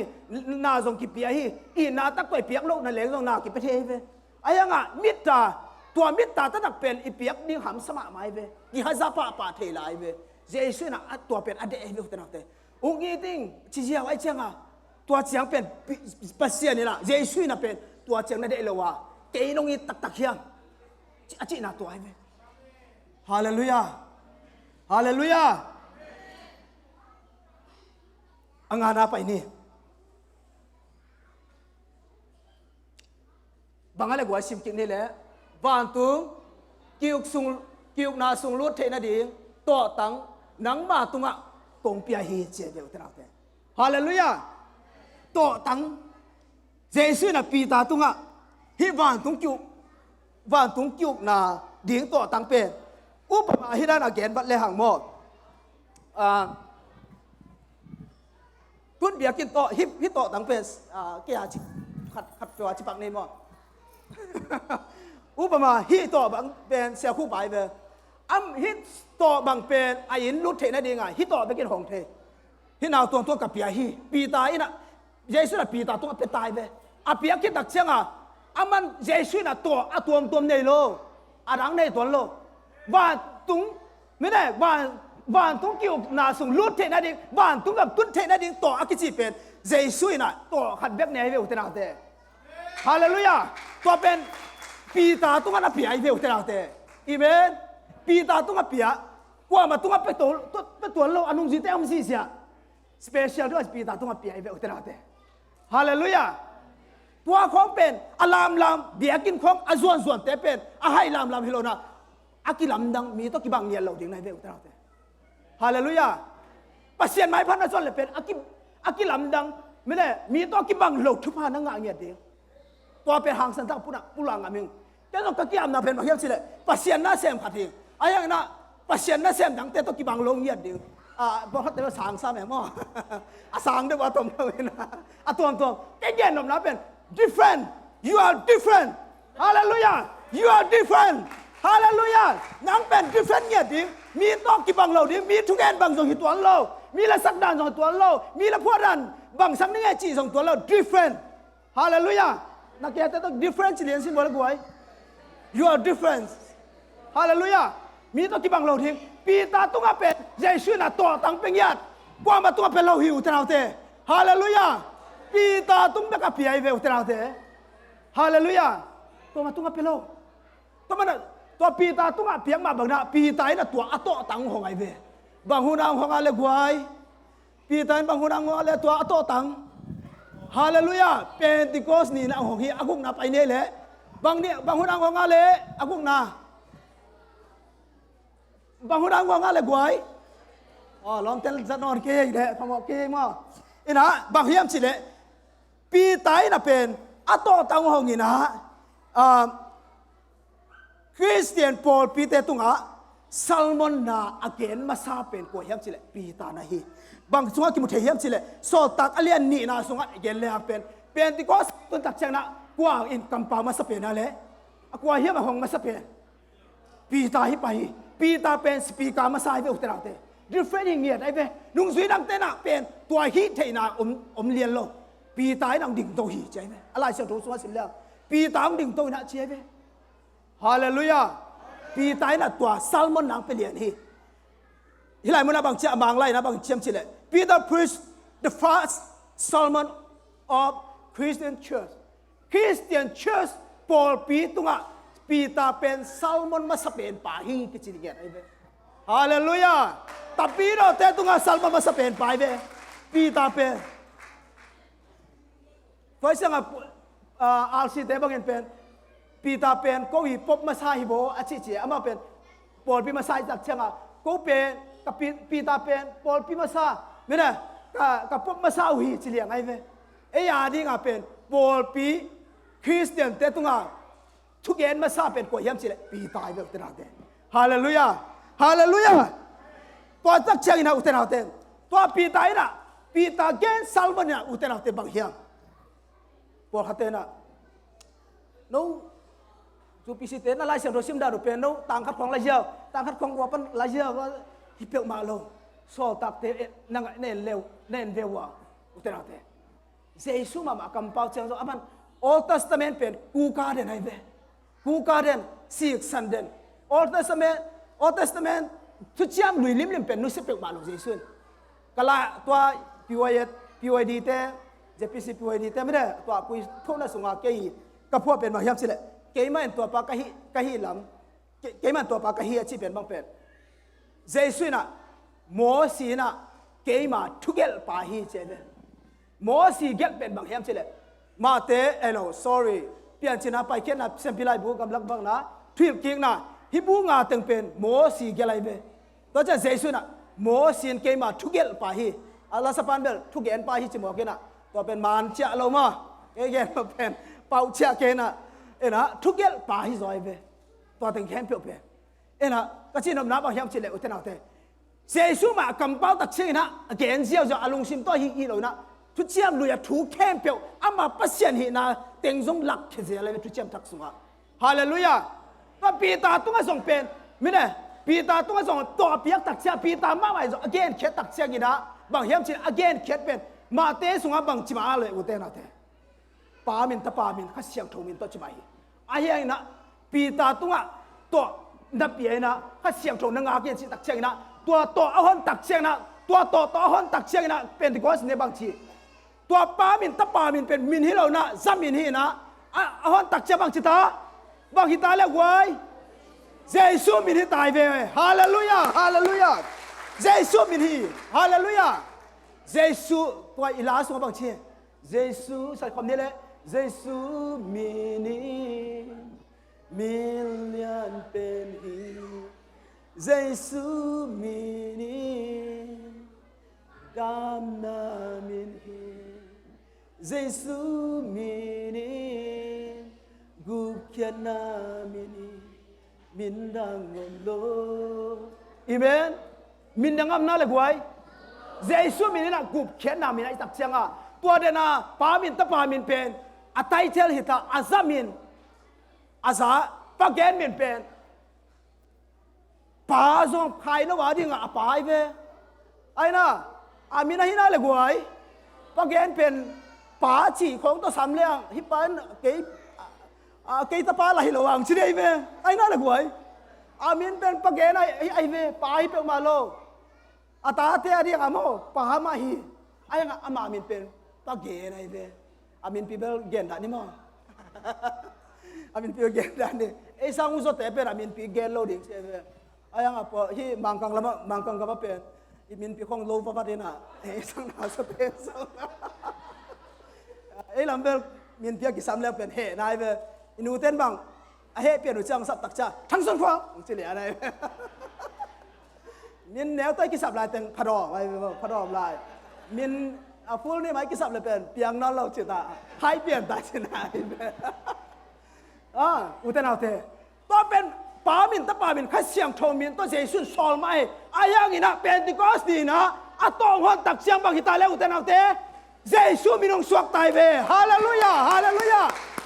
นาจงกิเปียฮีอีนาตักตัวเปียกโลกนั่นแหละจงนากิเปเทเวไอ้ยังอ่ะมิตาตัวมิตาตักเป็นอีเปียกนิ่งหำสมาไม่เวอีฮัซาปะปะเทลายเวเจสุยน่ะตัวเป็นอเดเอเวอุตนาเตอุ้งอีติงชิเจียวไอ้เจงอ่ะตัวเจียงเป็นปัสเซียนี่ล่ะเจสุยน่ะเป็นตัวเจียงนั่นเดเอโลวะเกยนงอีตักเฮียงอาจินาตัวไอ้เว้ฮาเลลูยาฮาเลลูยาอังอานาไปนี่บางอะไรกว่าสิมกินนี่แหละวานตุงกิวซุงกิวนาซุงลุดเทนาดีต่อตังนังมาตุงะกงเปียฮีเจเบลตราเตฮาเลลูยาต่อตังเจสุน่ะปีตาตุงะฮิวานตุงกิววันตุงกิวนาดิ่งตัวตังเป็นอุปมาฮิดานอาเกนบัดเลหังหมดคุณเบียกินโตฮิตโตตังเป็นเกียร์ขัดตัวจิปักนี่มั้งอุปมาฮิตโตบังเป็นเสียคู่ไปเบอฮิตโตบังเป็นอายินลุดเทนได้ไงฮิตโตไปกินหงเทฮินาวตัวกับเปียฮีปีตายน่ะเยซูน่ะปีตาตัวเป็นตายเบอเปียกินตักเชียงอ่ะมันเยซูน่ะตัวในโลดังในตัวโลว่าตุงไม่ได้ว่าตุงกิวนาสุงลุดเทนดิว่าตุงกับตุนเทนดิตัวอากิจิเป็นเยซูน่ะตัวขัดเบกในเวอุตนาเตฮาเลลูยาตัวเป็นปีตาตุงกันเปียเวอุตนาเตอีเมนปีตาตุงกับเปียกว่ามาตุงกับเป็นตัวโลอนุจิเตอมซีเสียสเปเชียลด้วยปีตาตุงกับเปียเวอุตนาเตฮาเลลูยาตัวของเป็นอลามลามเบียกินของส่วนแต่เป็นให้ลามฮิโลนะอากิลามดังมีต้องกิบังเนียนเราถึงในเวอุตราเตฮาเลลูยาปัสเซียนไม้พันธุ์ส่วนเลยเป็นอากิลามดังไม่ได้มีต้องกิบังโลทุพานังงาเงียดเดียวตัวเป็นหางสันทังปุรังอามิงแต่ต้องกิยามนาเป็นมาเฮียสิเลยปัสเซียนน่าเสียมขัดเองอะไรอย่างนั้นปัสเซียนน่าเสียมดังแต่ต้องกิบังโลเงียดเดียวบอกเขาแต่ว่าสางซ้ำแม่หม้อสางด้วยว่าตรงเลยนะตัวแก่เย็นหนุ่มนะเป็นdifferent you are different hallelujah you are different hallelujah นังเป็น different เนี่ยดิมีต้องกี่บังเราดิมีทุกแอนบังส่งตัวเรามีละสักดานส่งตัวเรามีละพวกดันบังสักนี่ไงจีส่งตัวเรา different hallelujah นักเรียนต้อง different เรียนสิบวันละกูไอ้ you are different hallelujah มีต้องกี่บังเราดิปีตาตุ้งเป็นใจชื่อน่ะตัวตั้งเป็นญาติกว่ามาตัวเป็นเราหิวแต่เราเตะ hallelujahปีตาตุ้งแบบกับปีไอเวอุตราเตะฮาเลลูยาตัวมาตุ้งกับเปโลตัวมันตัวปีตาตุ้งกับเพียงมาบางนะปีตาเนี่ยตัวอัตโตตังของไอเวบางหูนางของอะไรกวยปีตาบางหูนางของอะไรตัวอัตโตตังฮาเลลูยาเป็นติโกสนี่นะของฮีอากุกนาไปเนี่ยแหละบางเนี่ยบางหูนางของอะไรอากุกนาบางหูนางของอะไรกวยลองเต้นจะนอนเกย์เลยพอบอกเกย์มั้งอินะบางเฮียมสิเลยปีตายน่ะเป็นอัตโตตังหงอินะคริสเตียนปอลปีเตตุงะซัลมอนนาอเกนมาซาเป็นกว่าเฮียมสิเลยปีตานะฮีบางส่วนกิมุเทเฮียมสิเลยโซตักอเลียนนี่นะส่วนเกนเลยเป็นที่ก็ตุนตักเชงนะกว่าอินกัมปามาสเปนนั่นแหละกว่าเฮียมหงมาสเปนปีตาฮิไปปีตาเป็นสปีกามาซาเวอุตราเตdifferent อย่างเงี้ยไอ้เว้นุ่งสวยดังเต้นอ่ะเป็นตัวฮีเทน่ะเรียนโลปีตายดังดิ่งโตฮีใจไหมอะไรเสียงถูกสวดสิแล้ว ปีตามดิ่งตัวน่ะเจี๊ยบฮาเลลูยาปีตายน่ะตัวซัลมอนนางไปเรียนฮีฮิไลมันน่ะบางเจ้าบางไล่นะบางเจียมชิเลPeter preached the first sermon of Christian church Christian church ปอลปีตุงะปีตาเป็นซัลมอนมาสเปนป่าฮีกิจิเกียรไอ้เบ้ฮาเลลูยาแต่ปีเราแต่ตุงะซัลมอนมาสเปนป่าเบ้ปีตาเป็นเพราะฉะนั้นอาลซีเตบังเงินเป็นปีตาเป็นก็วีปบมาใส่โบอาชิเจียอามาเป็นปอลปีมาใส่จากเชียงอ่ะก็เป็นกับปีตาเป็นปอลปีมาใส่ไม่ได้กับปบมาใส่หีจิเลียงไอ้เบ้ไอ้ยาดีงาเป็นปอลปีคริสเตียนแต่ตุงะทุกเย็นมาซาเป็นกวยยำสิเลยปีตายแบบอุตนาเตฮาเลลูยาฮาเลลูยาพอตักเชียงนะอุตนาเตตัวปีตายนะปีตาเกนซัลมันนะอุตนาเตบางเฮียงพอขัดเตนะนู้จูปีสิเตนะไล่เสียงโรซิมดารุเป็นนู้ต่างขัดของไล่เจ้าต่างขัดของวัวปันไล่เจ้าก็ฮิเปียกมาลงโซตักเตนังเนนเลวเนนเววะอุตนาเตเจสุมามากำเปาเชียงโซอามันOld Testament เป็นกูการเดนไอ้เบ้กูการเดนซีกสันเดน Old Testament ทุกอย่างลุยลิมเป็นนุสเปกมาลงเจสุนกะลาตัวPYD เต้JPC PYD เต้ไม่ได้ตัวคุยทุ่งน่ะสงอาเกยกับพวกเป็นมาเฮียมสิเลยเกยมันตัวปากกะฮีลำเกยมันตัวปากกะฮีอาชีเป็นบางเป็นเจสุน่ะโมสีน่ะเกยมาทุกเกลปาฮีเจเบ้โมสีเกลเป็นบางเฮียมสิเลยมาเตะsorry เปลี่ยนชนะไปแค่น่ะเซมพิไลบูกำลังบังนะทริปกิ้งน่ะฮิบูงาตึงเป็นโมสีเกลายเบตัวจะเจสุน่ะโมสีนเกมาทุกเกลปาฮีอัลลอฮฺสปานเบลทุกเกลปาฮีจิโมเกน่ะตัวเป็นมานเจ้าเรามาเอเกนเป็นเป่าเจ้าเกน่ะนะทุกเกลปาฮีซอยเบตัวตึงแคมเปียวเบนะก็ชินนำนับบางยามชิเลอุตนาเตเจสุมากำเป้าตักเชนะเกนเซียวจะอารมณ์ซิมตัวฮีโร่นะทุกเช้าลุยถูกแคมเปียวอามาปัสยันหินาเต็งซงหลักเขเสียอะไรทุกเช้าทักสุงะฮาเลลูยาก็ปีตาต้องมาส่งเป็นไม่ได้ปีตาต้องมาส่งตัวเปียกตักเช้าปีตามาไว้ส่ง again เขตตักเช้ากินะบางเฮียมชิ again เขตเป็นมาเตะสุงะบางจิมาเลยอุเตนาเตปามินตะปามินข้าเสียงทูมินตัวจิมาฮีอาเฮียนะปีตาต้องตัวนับเปียนะข้าเสียงทูนังอาเกนสิตักเช้านะตัวอาหอนตักเช้านะตัวอาหอนตักเช้านะเป็นที่ก้อนในบางทีตัวปามินตะปามินเป็นมินฮิเรานะซัมมินฮีนะอาหอนตักเจ้าบางจิตาบางฮิตาแล้วไว้เจสุมินฮิตายเว้ยฮาเลลูยาฮาเลลูยาเจสุมินฮิฮาเลลูยาเจสุตัวอิลาสุบางทีเจสุใส่คำนี้เลยเจสุมินฮิมิลเลียนเป็นฮีเจสุมินฮิดามนามินฮีJesu mini gukena mini mindangom lo Amen mindangam na le guai Jesu mini na gukena mini ai tak chianga tua de na pamin ta pamin pen atai tel hita azamin aza pagen min pen pa zong khai na wa ding a pai ve ai na amina hina le guai pagen penป๋าจีของตัวสามเลี้ยงฮิปปันเกยตาปาไหลระหว่างชีเดย์เวไอ้นั่นแหละหวยอามินเป็นปะเกนไอ้เวป๋าฮิปเป็นมาโลอาตาเตียเรียกอาโมป๋ามาฮีไอ้อามามินเป็นปะเกนไอ้เวอามินปีเบลเกนดานี่มั้งอามินปีเกนดานี่ไอ้สังอุโสเตเป็นอามินปีเกนโลดิ้งเชเวไอ้ยังอ่ะพอฮีมังกังละมังกังกับเป็นอามินปีของโลปะปะเดน่ะไอ้สังนาสเตสังไอ้ลำเบลมีนเพียกิสามแล้วเป็นเฮนายเวอินูเต้นบังเฮเปลี่ยนอุจังสับตักจ้าทั้งส่วนฟังจะเหลืออะไรมีนแนวใต้กิสับลายเต็งพดอไว้พดอลายมีนฟูลนี่ไหมกิสับเลยเป็นเปียงนอนเราจิตาให้เปลี่ยนตาชนะอุเต้นเอาเถอะตัวเป็นปามินตะปามินข้าเสียงโทมินตัวเสียสุดซอลไม่อายังอีนะเป็นติกอสดีนะอาตองหันตักเสียงบางฮิตาแล้วอุเต้นเอาเถอะเจสุมินงสวกตายเวฮาเลลูยาฮาเลลูยา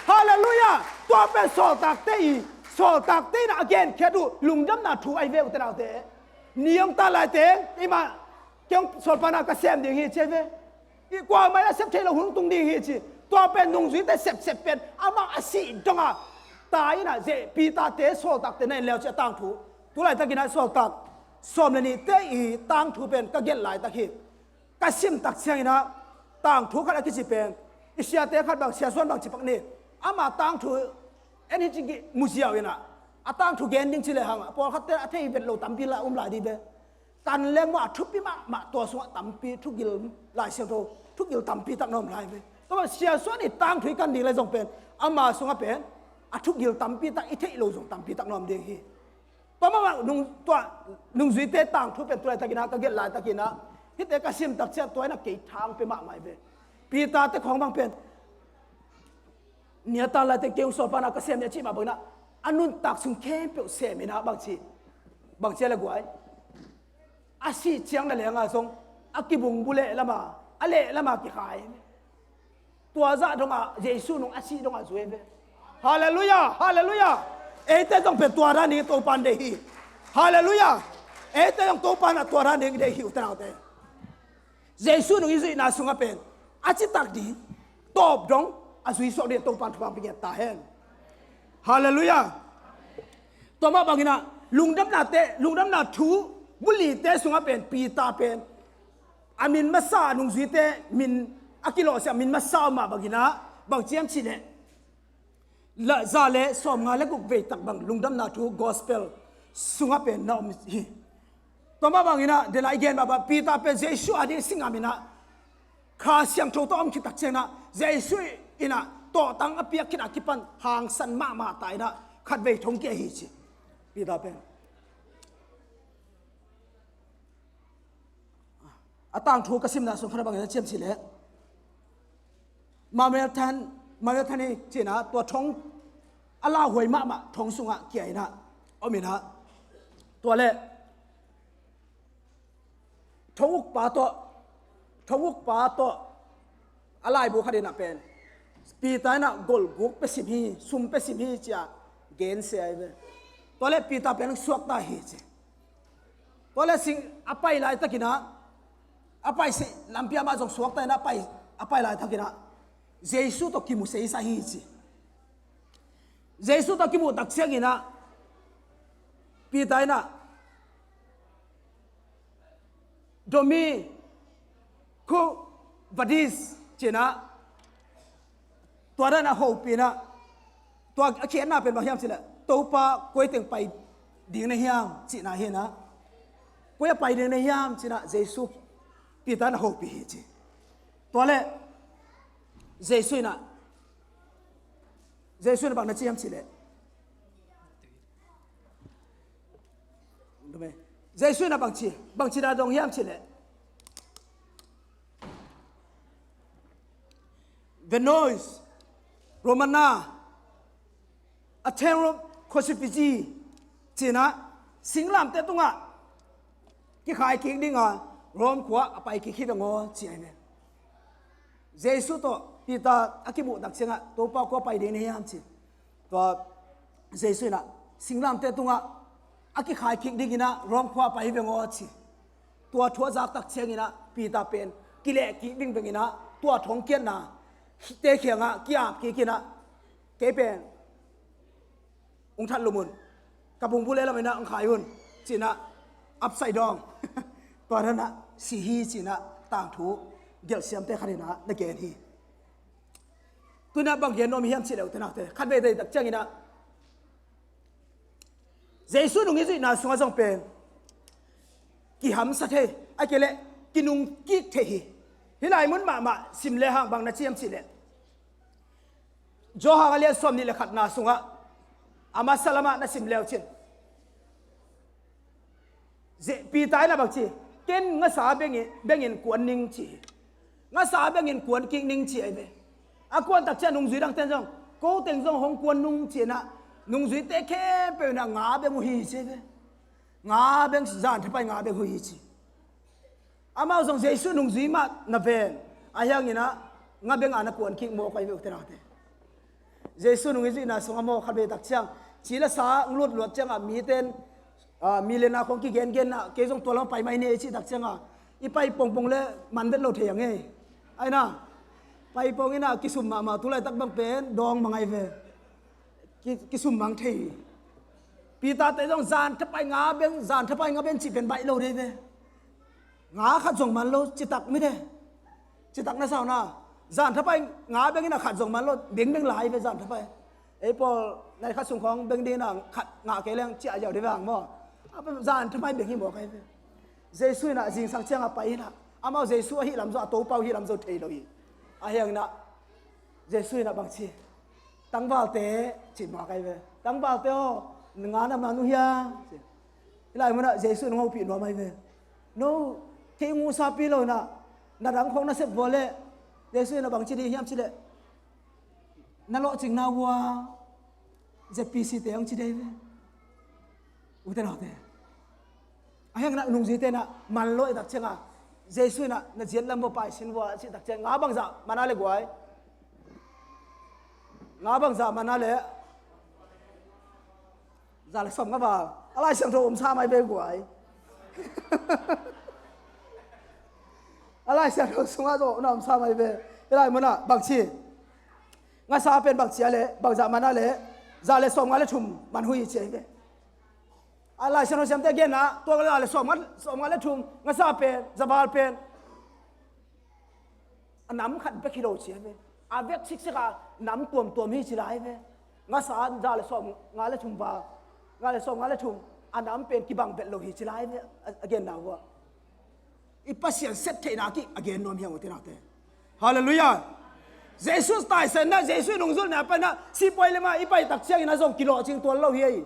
ฮาเลลูยาตัวเป็นโซตักเตอีโซตักเตนะ again แค่ดูลุงดำนาถูไอเวอุตนาเตนิยมตาลายเตอีมาเกี่ยงโซปานากระเซมดิ่งฮีเจเวอีกว่าไม่ละเซฟเทเราหุ่นตุงดิ่งฮีจี ตัวเป็นนุ่งจุยแต่เสพเป็นอามาอาศิจังอ่ะตายน่ะเจปีตาเตะโซตักเตะในแล้วจะตั้งถูตัวไหนตะกินโซตักสมนี่เตะอีตั้งถูเป็นก็เก็ตหลายตะกี้ก็ซิมตักเชียงนะตั้งถูขัดอะไรสิเป็นอิเสียเตะขัดบางเสียส่วนบางจิปักนี่อามาตั้งถูอันนี้จริงๆมุสยาวนะอาตั้งถูเกณฑ์ดิ้งชิเลยฮะพอขัดเตะอาเทยเป็นโลตัมปีละหลายดีเบ้การเลี้ยงว่าทุบปีมาตัวสวะตัมปีทุกยิลหลายเสียงโตทุกยิลตัมปีตักน้อมหลายเบ้ตัวเสียส่วนนี่ตั้งถูกันดีเลยจงเป็นอามาสงเป็นทุกยิลตัมปีตักอิเทยโลจงตัมปีตักน้อมเดียฮีตัวมานุ่งจุยเตะตั้งถูเป็นตัวตะกินนะตะเก็ตหลายตะกินนะที่เตะกระซิมตักเสียตัวนั้นเกี่ยทางไปมากมายเบ้ปีตาเตะของบางเป็นเนี่ยตาลายเตะเกี่ยวสอบปานักเสียมเนี่ยชีมาบอกนะอันนู้นตักสุงเข้มเปียวเสียมินะบางทีละกวยอาชีเชียงนั่นแหละงาทรงอากิบุงบุเล่ละมาอะเล่ละมากี่ขายตัวจ่าตรงอ่ะเยซูนงอาชีตรงอ่ะสวยเบ้ฮาเลลูยาฮาเลลูยาเอเต้ต้องเป็นตัวร้านนี้ตัวปันเดฮีฮาเลลูยาเอเต้ต้องตัวปันอ่ะตัวร้านนี้เดฮีอุตนาเต้เยซูนงอิสุนาสุงเป็นอาชีตักดีตบดงอาสุยสอดเดียตัวปันทุกปีตาเห็นฮาเลลูยาตัวมาบางทีนะลุงดำนาเตลุงดำนาทูบุลีเตสุงเป็นปีตาเป็นอามินมาซานุงจุยเตมินอากิโลเสียมินมาซามาบางทีนะบางเจียมชิเลละซาเลสอมงาเลกุเวตักบางลุงดำนาทูกอสเปลสุงเป็นนอมฮีตัวมาบางทีนะเดลายเกนมาบปีตาเป็นเยซูอดีสิงามินะข้าเสียงโจตอมคิดตักเชนะเยซูอินะต่อตั้งอภิยคิดอากิปันห่างสันมาตายนะขัดเวทงเกฮีจีปีตาเป็นอาตังถูกกระซิมนะสงครามบางอย่างเชื่อมสิเลยมาเมลทันนี่จีนะตัวทงอาลาหวยมาทงสุงะเกี่ยนะเอามีนะตัวเล่ทงอุกป่าตัวอะไรบุคคลน่ะเป็นปีตาน่ะกอลกุกเปสิมีซุ่มเปสิมีจ้ะเกณฑ์เสียไปตัวเล่ปีตาเป็นสวกตาเหตุตัวเล่สิ่งอภัยหลายตะกินะอภัยสิลำเปียมาจงสวกตานะอภัยหลายตะกินะเยซูตกิมุเสียสาเหตุเยซูตกิมุตักเสียกินะปีตาน่ะโดมีคูวัดิสเจนะตัวนั้นนะโฮปีนะตัวเขียนหน้าเป็นบางอย่างสิแหละตัวปะกวยตึงไปดิ่งในยามจีน่าเห็นนะกวยไปดิ่งในยามจีน่าเยซูปีตานะโฮปีจีตัวเล่เยซูนะบางนาจียามสิแหละดูไหมเยซูนะบางทีนะตรงยามสิแหละVenois, Romana, Atherum, Kosipiji, Tina, Singlam Tetunga, Kikai King Rom Qua, Apai Kikidango, Chine. Zesuto, Pita, Akibu, Daxena, Topa Copa Dinianti, to Zesuna, Singlam Tetunga, Akikai King Digina, Rom Qua Paivangochi, to a Tuazak Chengina, Pita Pen, Kile King Bingina, to a Tonkiana. เตะเขียงอ่ะกี่อาบกี่กินอ่ะเก๋เป็นองค์ท่านลุมุนกับองค์ผู้เล่นเราไม่นะองค์ขายหุ่นจีน่ะอัพไซด์ดองตอนนั้นนะสีฮีจีน่ะต่างถูเดี๋ยวเสียมเตะขันนะในเกณฑ์ฮีตัวนั้นบางเกณฑ์น้องมีเหี้ยมสิเดียวแต่นักเตะขันไปได้ตักเจ้ากินนะเจสุนุ่งยี่สิน่าสงสารเป็นกี่หำสัตย์ไอ้เกล่กินุ่งกิ๊กเทฮีฮิลายมุนมาสิมเลหังบางนาเชียมสิเลโจฮาเลียสอมนี่เลขัดนาสุงะอามาสลามะนาสิมเลวชินเจปีตายนะบางทีเก่งงาสาเบงินกวนนิงชีงาสาเบงินกวนกิ่งนิงชีไอ้เบอากวนตักเจนุงจุยดังเต้นจงกูเต้นจงหงกวนนุงชีนะนุงจุยเตะแค่เป็นงาเบมุฮีชีเบงาเบงจานที่ไปงาเบมุฮีชีอามาส่งเยซูนุ่งจีมานาเวนอายังงี้นะงาเบงอานักวนคิงโมไปเวกเตนาเตเยซูนุ่งจีน่าส่งอาโมขับไปตักเชียงชีละสาลุดเชียงอ่ะมีเต้นมีเลนาของกิเกนนะเกจงตัวเราไปไม่เนี่ยชีตักเชียงอ่ะอีไปปงเลยมันเป็นโลเทียงไงไอ้น่ะไป pongina kisum ma tulai tak bang pen dong mangai ve kisum mang thei pita te dong zan thapai nga ben chi pen bai lo de ve nga khat jong man lo chitak mi de chitak na sao na zan thapai nga ben ina khat jong man lo beng lai ve zan thapai ei pol nai khat sung khong beng de na khat nga ke leng chi a yaw de wang mo zan thapai beng hi mo kai ve jesu na jing sang chang a pai na amao jesu hi lam zo to pau hi lam zo thei lo hi a hiang na jesu na bang chi tang bal te chi ma kai ve tang bal te o nga na ma nu hia lai mo na jesu no pi no mai ve no ke ngu sa pi lo na dang khong na se vole jesu na bang chi di hiam chi le na lo ching na wa je pi si te ang chi dei ve u te na te a hiang na nung ji te na man lo dak chenga jesu na jet lam bo pai sin wa chi dak cheng nga bang za mana le gwai nga bang za mana le za le som nga ba alai sang tho sa mai be gwai alai sang tho sunga zo na sa mai be alai mo na bang chi nga sa pen bang chi ale bang za mana le za le som nga le thum man hui che be alai sang tho sem te gen na to le som nga le thum nga sa pen zabal pen anam khat be kilo che be a vek sik sik a nam tuom hi chi lai be nga sa za le som nga le thum ba nga le som nga le thum anam pen ki bang bet lo hi chi lai be again now wa ipasian set the na ki again nom hiang utina te hallelujah jesus tai sen na jesus nong zul na pa na si poi le ma ipai tak chiang ina zong kilo ching tuan lo hi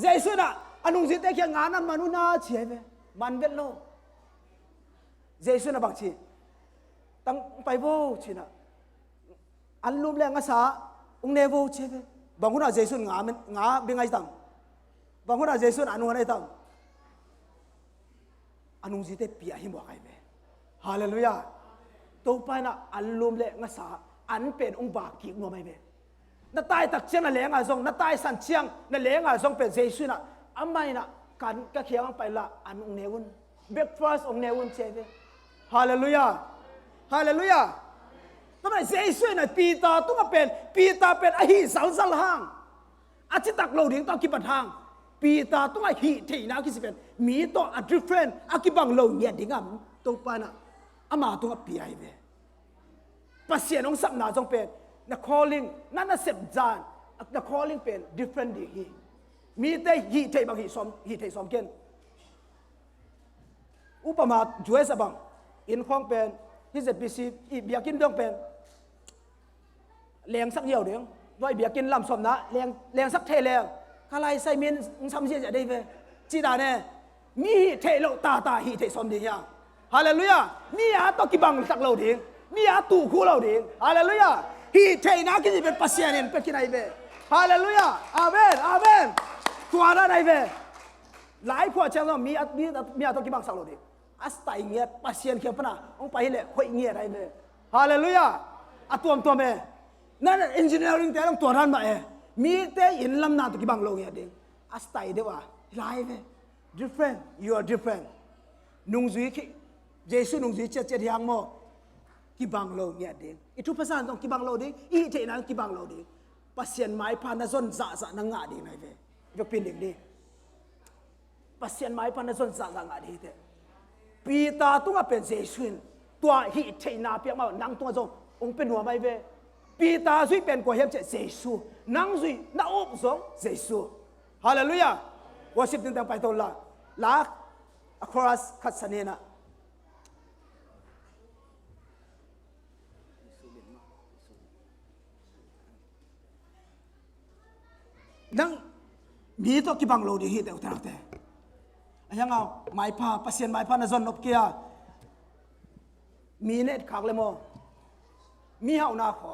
jesus na anung ji te kya nga na manu na che be man bet lo jesus na bang chi tang pai bo china an lum le nga sa ung ne bo che be bang huna jesus nga bengai tang bang huna jesus anu nei tang anung ji te pia hi mo kai be hallelujah to pa na an lum le nga sa an pen ung ba ki ngo mai be na tai tak chiang na le nga zong na tai san chiang na le nga zong pe jesus na amai na kan ka khiang pai la an ung ne un breakfast ung ne un che be hallelujah hallelujah tama jesu na pita tu nga pen a hi sal hang a chi tak lo ding to ki pat hang pita tu nga hi thei na ki si pen mi to a different a ki bang lo nya ding am to pa na ama tu nga pi ai be pasien ong sap na jong pen na calling na sep jan na calling pen different di hi mi te hi thei bang hi thei som ken upama jues abang in khong pen hi je bisi i biakin dong pen leng sak nhiều tiếng voi biakin lam som na leng sak the leng kalai sai min sam je ja dei ve chi da ne mi the lo ta hi the som ding yang hallelujah mi a to ki bang sak lo ding mi a tu khu lo ding hallelujah hi the na ki be pasien en pe ki nai ve hallelujah amen amen tua da nai ve lai kho chang lo mi a to ki bang sak lo ding astai nge pasien khia pana ong pai le khoi nge dai ve hallelujah atuam me na engineering te long tuaran ma e mi te in lam na to ki bang lo nge ding astai de wa lai ve different you are different nung zui ki jesu nung zui che yang mo ki bang lo nge ding itu pasan tong ki bang lo ding i te na ki bang lo ding pasien mai pa na zon za na nga ding nai ve yo pin ding di pasien mai pa na zon za nga di te pita tu nga pen jesu tua hi te na pia ma nang tu zong ong pen wa mai ve pita zui pen ko hem che jesu nang zui na op zong jesu hallelujah worship din tang pai to la chorus khat sanena nang mi to ki bang lo di hi te utar te ayang au mai pa pasien mai pa na zon op kia mi net khak le mo mi hau na kho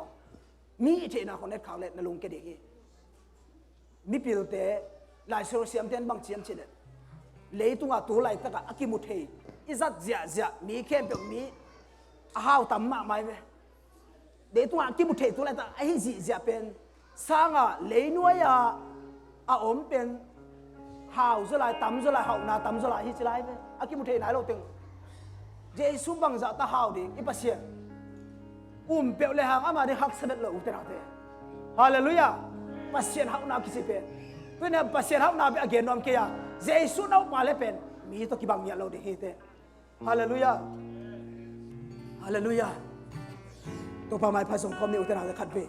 mi the na kho net khak le na lung ke de gi mi pil te lai so siam ten bang chiam chile le tu nga tu lai ta ka akimu thei izat zia mi khem pe mi a hau tam ma mai ve de tu nga akimu thei tu lai ta a hi zia pen sanga le nuaya a om pen hào zo lai tam zo lai hau na tam zo lai hi chilai ve akimu thei nai lo teng jesu bang za ta hau ding i pasien Pe le hang ama de hak sadat lo utena te. Hallelujah. Pasien hak na kisi pen. Pena pasien hak na be again nom ke ya. Jesus na pa le pen. Mi to kibang ya lo de hete. Hallelujah. Hallelujah. To pa mai pa song kom ni utena te khat ve.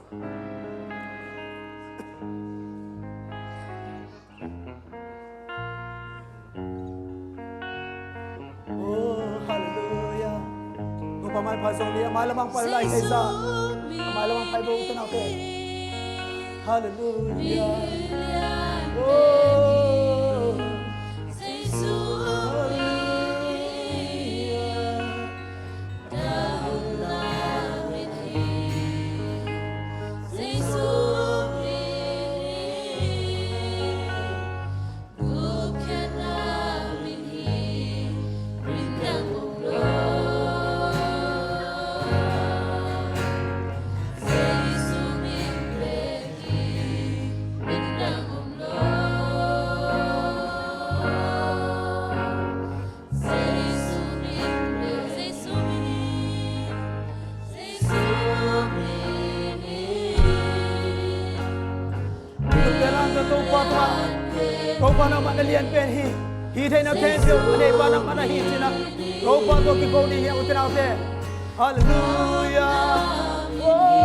Mai pa song dia malamang palai sa malamang pai bo utena te hallelujah oh Kau panang mana lian pen hi thay na pen siêu ane panang mana hi sina kau panang ki kau ni hi utena te hallelujah oh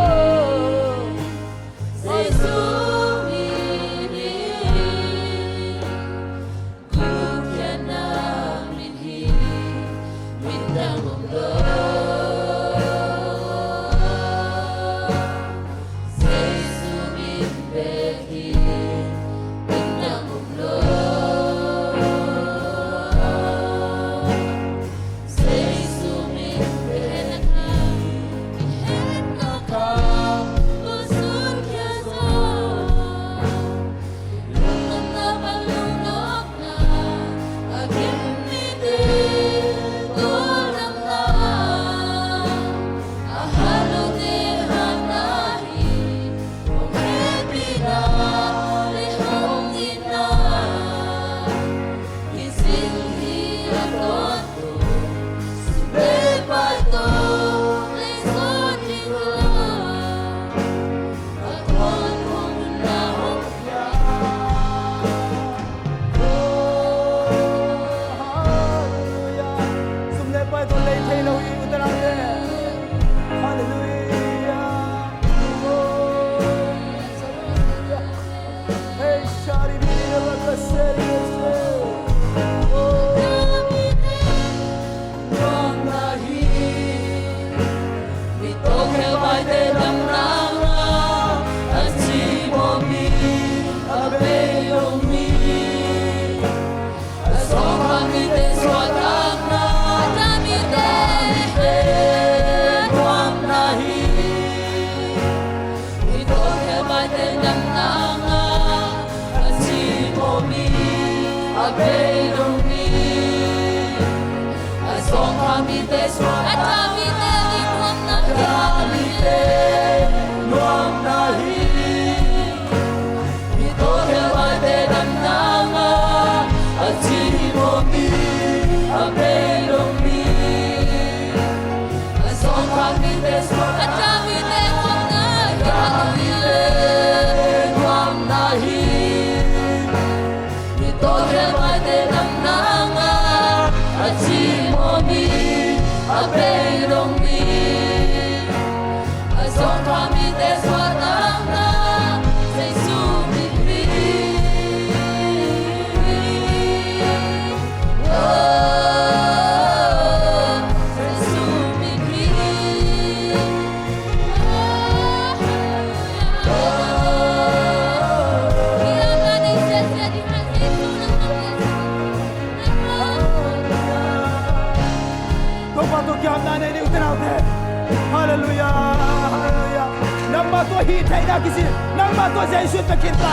hi thay na kisi nang ma to Jesus ta kin ta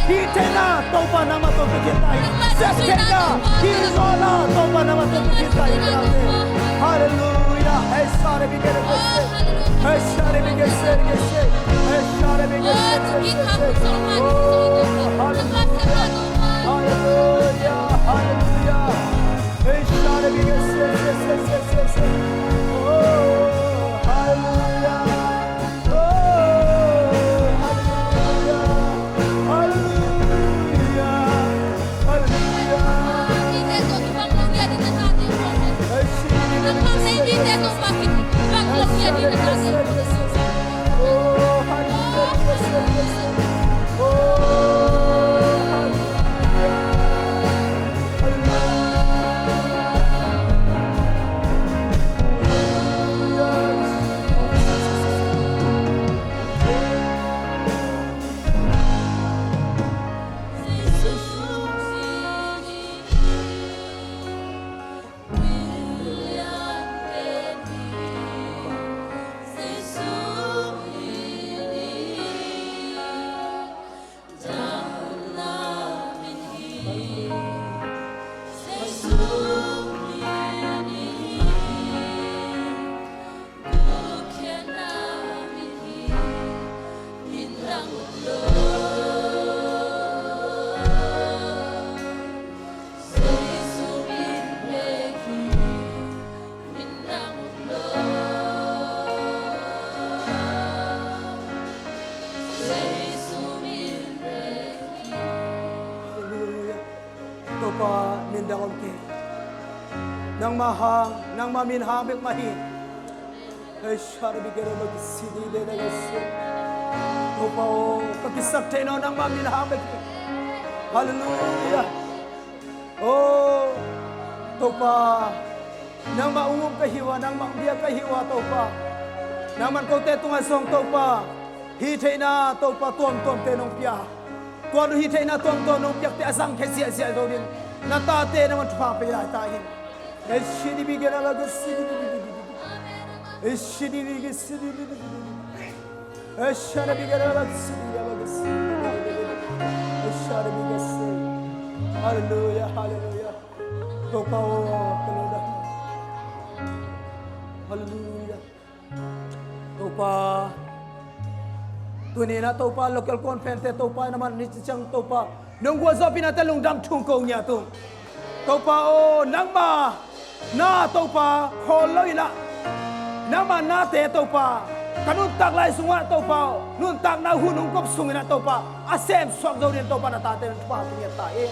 hi thay na to pa na ma to kin ta hi thay na hi zo na to pa na ma to kin ta hi hallelujah hey sare bi get it hey sare bi get it hey sare bi get it hallelujah hallelujah hey sare bi get it oh hallelujah Topa mindang omke nang mahang nang maminhang bek mahi shar bigera bag sidi de de se topa o kapisak teno nang maminhang bek hallelujah oh topa nang maungum kahiwa nang mangdia kahiwa topa nang man ko te tunga song topa hi theina topa tom tom te nong pia tuan hi theina tom tom nong pia te asang khe sia sia do din na ta te na man thwa pe ya ta hin shidi bigera bag sidi shidi bigera sidi shara bigera bag sidi bag sidi shara bigera sidi hallelujah hallelujah topa o kaloda hallelujah topa tunina topa local conference topa naman ni chang topa nung wazo pinatalong dam thungkong niya tung topa o nangma na topa holoi na nangma na te topa kanun tak lai sunga topa nun tak na hunung kop sungina topa asem swak zodin topa na tate topa pinya tain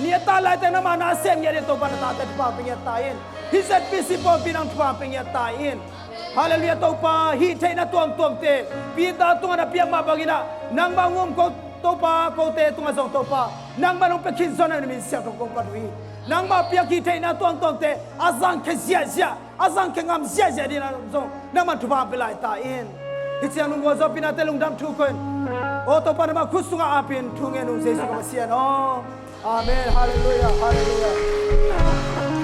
niata lai te nama na asem yari topa na tate topa pinya tain hisat pisi po pinang topa pinya tain hallelujah topa hi te na tuam tuam te pita tunga na piang mabagina nang bangum ko topa ko te tunga song topa nang manong pekin zona ni siya kong kadwi nang ma piang ki te na tuam tuam te azang ke sia sia azang ke ngam sia sia di na zong nang man topa pilai tain hitiang nung wazo pinatelung dam tukon o topa na makusunga apin tungen nung Jesus ko sia no amen hallelujah hallelujah